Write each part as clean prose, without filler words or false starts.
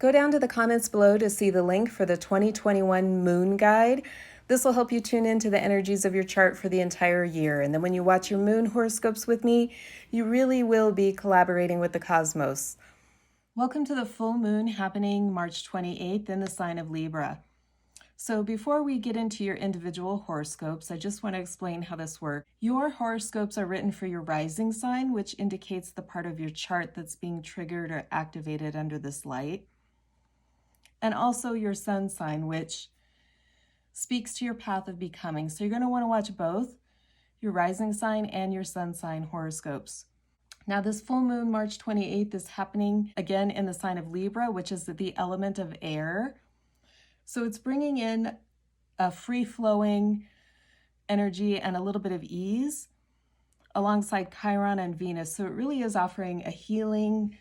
Go down to the comments below to see the link for the 2021 Moon Guide. This will help you tune into the energies of your chart for the entire year. And then when you watch your moon horoscopes with me, you really will be collaborating with the cosmos. Welcome to the full moon happening March 28th in the sign of Libra. So before we get into your individual horoscopes, I just want to explain how this works. Your horoscopes are written for your rising sign, which indicates the part of your chart that's being triggered or activated under this light. And also your sun sign, which speaks to your path of becoming. So you're going to want to watch both your rising sign and your sun sign horoscopes. Now this full moon, March 28th, is happening again in the sign of Libra, which is the element of air. So it's bringing in a free-flowing energy and a little bit of ease alongside Chiron and Venus. So it really is offering a healing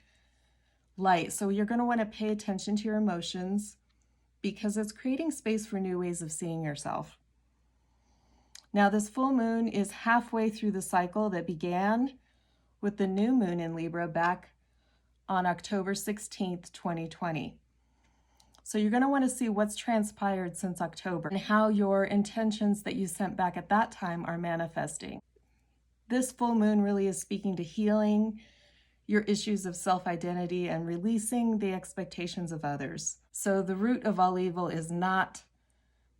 light. So you're going to want to pay attention to your emotions because it's creating space for new ways of seeing yourself. Now this full moon is halfway through the cycle that began with the new moon in Libra back on October 16th, 2020. So you're going to want to see what's transpired since October and how your intentions that you sent back at that time are manifesting. This full moon really is speaking to healing your issues of self-identity and releasing the expectations of others. So the root of all evil is not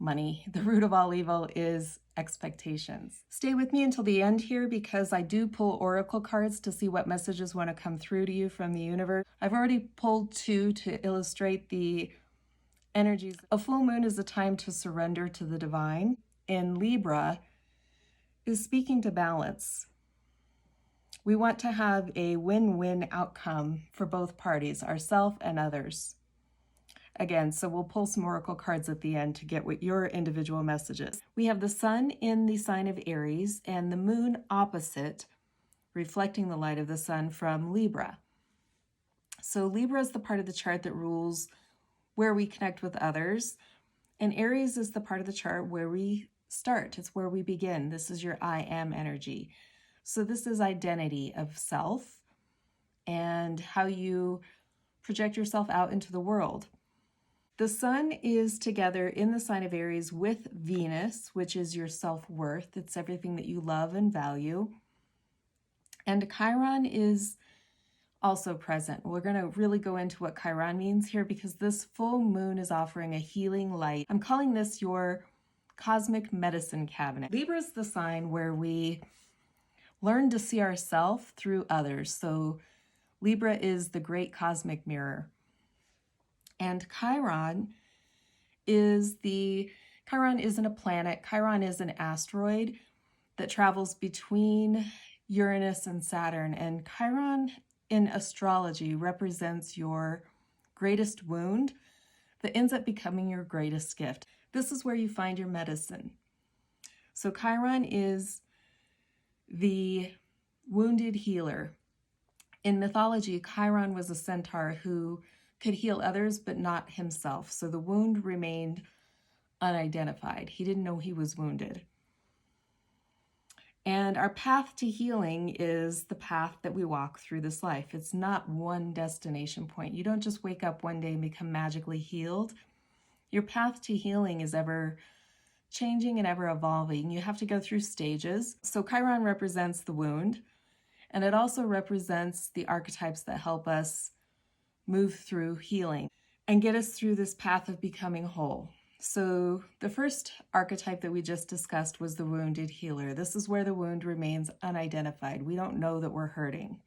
money. The root of all evil is expectations. Stay with me until the end here because I do pull oracle cards to see what messages want to come through to you from the universe. I've already pulled 2 to illustrate the energies. A full moon is a time to surrender to the divine. In Libra is speaking to balance. We want to have a win-win outcome for both parties, ourselves and others. Again, so we'll pull some oracle cards at the end to get what your individual messages. We have the sun in the sign of Aries and the moon opposite, reflecting the light of the sun from Libra. So Libra is the part of the chart that rules where we connect with others, and Aries is the part of the chart where we start. It's where we begin. This is your I am energy. So this is identity of self and how you project yourself out into the world. The sun is together in the sign of Aries with Venus, which is your self-worth. It's everything that you love and value. And Chiron is also present. We're going to really go into what Chiron means here because this full moon is offering a healing light. I'm calling this your cosmic medicine cabinet. Libra is the sign where we learn to see ourselves through others. So Libra is the great cosmic mirror. And Chiron isn't a planet. Chiron is an asteroid that travels between Uranus and Saturn. And Chiron in astrology represents your greatest wound that ends up becoming your greatest gift. This is where you find your medicine. So Chiron is the wounded healer. In mythology, Chiron was a centaur who could heal others but not himself. So the wound remained unidentified. He didn't know he was wounded. And our path to healing is the path that we walk through this life. It's not one destination point. You don't just wake up one day and become magically healed. Your path to healing is ever changing and ever evolving. You have to go through stages. So Chiron represents the wound, and it also represents the archetypes that help us move through healing and get us through this path of becoming whole. So the first archetype that we just discussed was the wounded healer. This is where the wound remains unidentified. We don't know that we're hurting.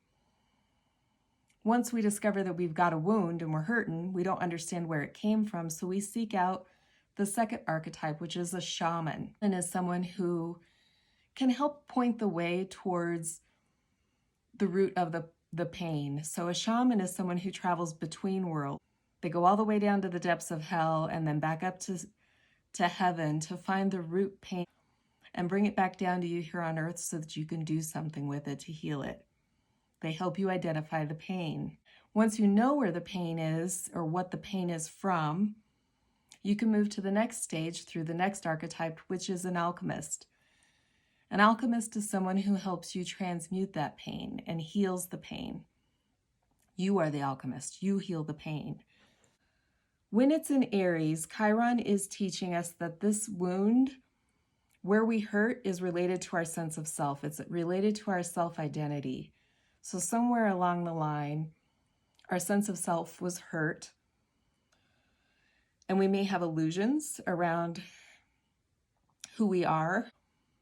Once we discover that we've got a wound and we're hurting, we don't understand where it came from, so we seek out the second archetype, which is a shaman, and is someone who can help point the way towards the root of the pain. So a shaman is someone who travels between worlds. They go all the way down to the depths of hell and then back up to heaven to find the root pain and bring it back down to you here on earth so that you can do something with it to heal it. They help you identify the pain. Once you know where the pain is or what the pain is from, you can move to the next stage through the next archetype, which is an alchemist. An alchemist is someone who helps you transmute that pain and heals the pain. You are the alchemist. You heal the pain. When it's in Aries, Chiron is teaching us that this wound, where we hurt, is related to our sense of self. It's related to our self-identity. So somewhere along the line, our sense of self was hurt, and we may have illusions around who we are.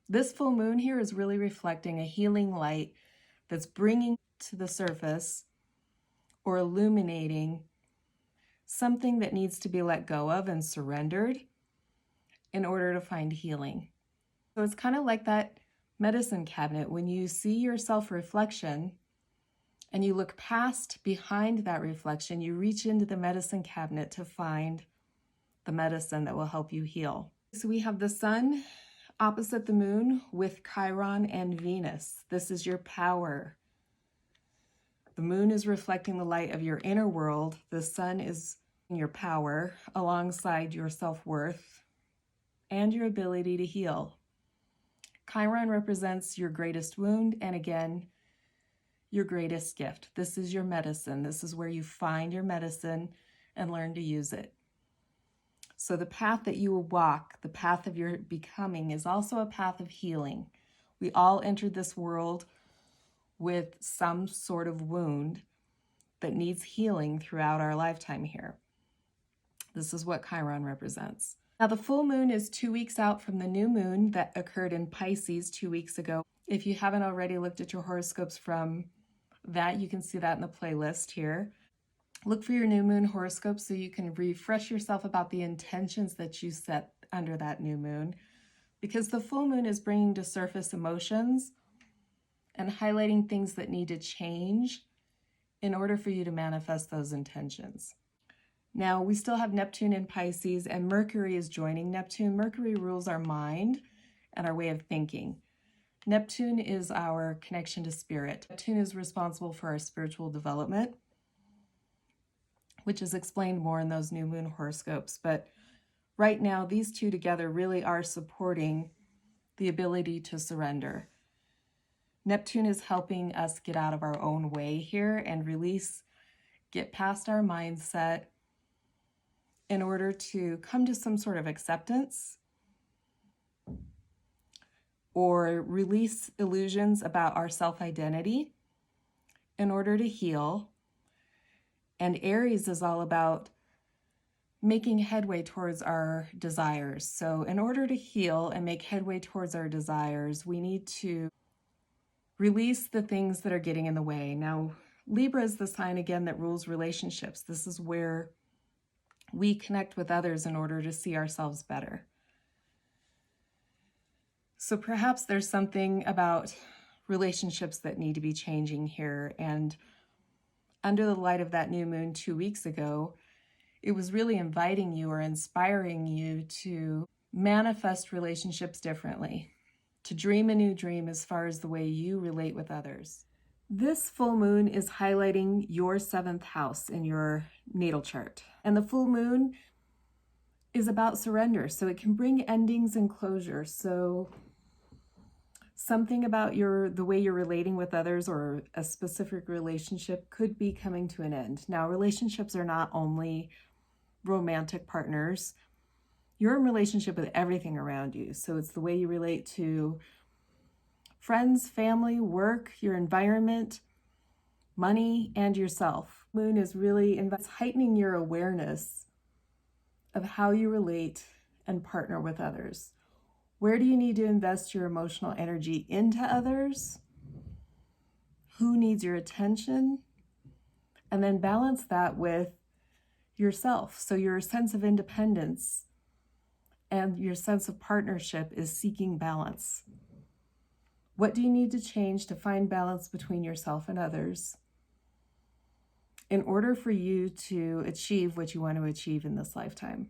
This full moon here is really reflecting a healing light that's bringing to the surface or illuminating something that needs to be let go of and surrendered in order to find healing. So it's kind of like that medicine cabinet. When you see your self-reflection and you look past behind that reflection, you reach into the medicine cabinet to find the medicine that will help you heal. So we have the sun opposite the moon with Chiron and Venus. This is your power. The moon is reflecting the light of your inner world. The sun is your power alongside your self-worth and your ability to heal. Chiron represents your greatest wound and, again, your greatest gift. This is your medicine. This is where you find your medicine and learn to use it. So the path that you will walk, the path of your becoming, is also a path of healing. We all entered this world with some sort of wound that needs healing throughout our lifetime here. This is what Chiron represents. Now, the full moon is 2 weeks out from the new moon that occurred in Pisces 2 weeks ago. If you haven't already looked at your horoscopes from that, you can see that in the playlist here. Look for your new moon horoscope so you can refresh yourself about the intentions that you set under that new moon, because the full moon is bringing to surface emotions and highlighting things that need to change in order for you to manifest those intentions. Now, we still have Neptune in Pisces, and Mercury is joining Neptune. Mercury rules our mind and our way of thinking. Neptune is our connection to spirit. Neptune is responsible for our spiritual development, which is explained more in those new moon horoscopes. But right now, these two together really are supporting the ability to surrender. Neptune is helping us get out of our own way here and release, get past our mindset in order to come to some sort of acceptance or release illusions about our self-identity in order to heal. And Aries is all about making headway towards our desires. So in order to heal and make headway towards our desires, we need to release the things that are getting in the way. Now, Libra is the sign, again, that rules relationships. This is where we connect with others in order to see ourselves better. So perhaps there's something about relationships that need to be changing here. And under the light of that new moon 2 weeks ago, it was really inviting you or inspiring you to manifest relationships differently, to dream a new dream as far as the way you relate with others. This full moon is highlighting your 7th house in your natal chart. And the full moon is about surrender, so it can bring endings and closure. So something about the way you're relating with others or a specific relationship could be coming to an end. Now, relationships are not only romantic partners. You're in relationship with everything around you. So it's the way you relate to friends, family, work, your environment, money, and yourself. Moon is really heightening your awareness of how you relate and partner with others. Where do you need to invest your emotional energy into others? Who needs your attention? And then balance that with yourself. So your sense of independence and your sense of partnership is seeking balance. What do you need to change to find balance between yourself and others in order for you to achieve what you want to achieve in this lifetime?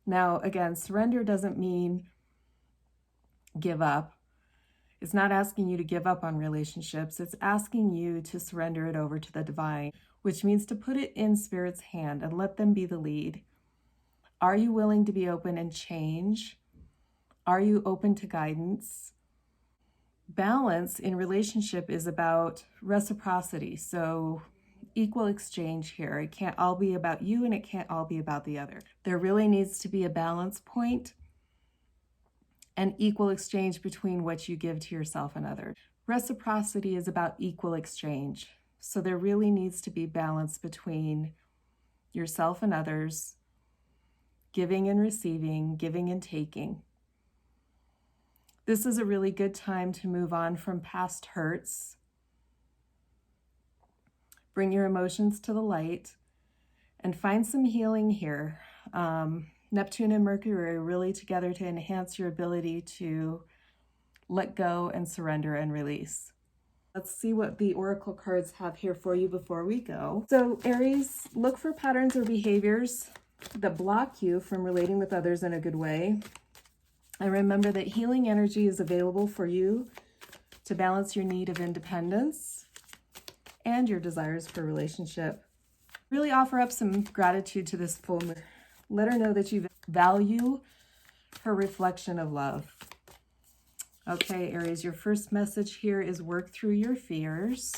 Now, again, surrender doesn't mean give up. It's not asking you to give up on relationships. It's asking you to surrender it over to the divine, which means to put it in Spirit's hand and let them be the lead. Are you willing to be open and change? Are you open to guidance? Balance in relationship is about reciprocity. So equal exchange here. It can't all be about you and it can't all be about the other. There really needs to be a balance point and equal exchange between what you give to yourself and others. Reciprocity is about equal exchange. So there really needs to be balance between yourself and others, giving and receiving, giving and taking. This is a really good time to move on from past hurts. Bring your emotions to the light and find some healing here. Neptune and Mercury are really together to enhance your ability to let go and surrender and release. Let's see what the oracle cards have here for you before we go. So Aries, look for patterns or behaviors that block you from relating with others in a good way. And remember that healing energy is available for you to balance your need of independence and your desires for relationship. Really offer up some gratitude to this full moon. Let her know that you value her reflection of love. Okay, Aries, your first message here is work through your fears.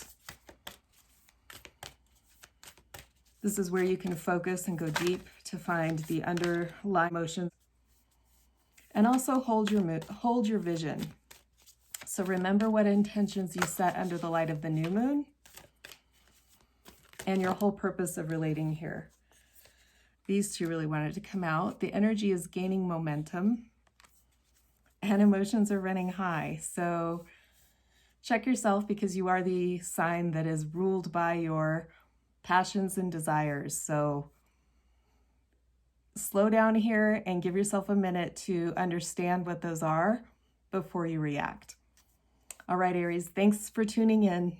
This is where you can focus and go deep to find the underlying emotions. And also hold your vision. So remember what intentions you set under the light of the new moon and your whole purpose of relating here. These two really wanted to come out. The energy is gaining momentum and emotions are running high. So check yourself, because you are the sign that is ruled by your passions and desires. So slow down here and give yourself a minute to understand what those are before you react. All right, Aries, thanks for tuning in.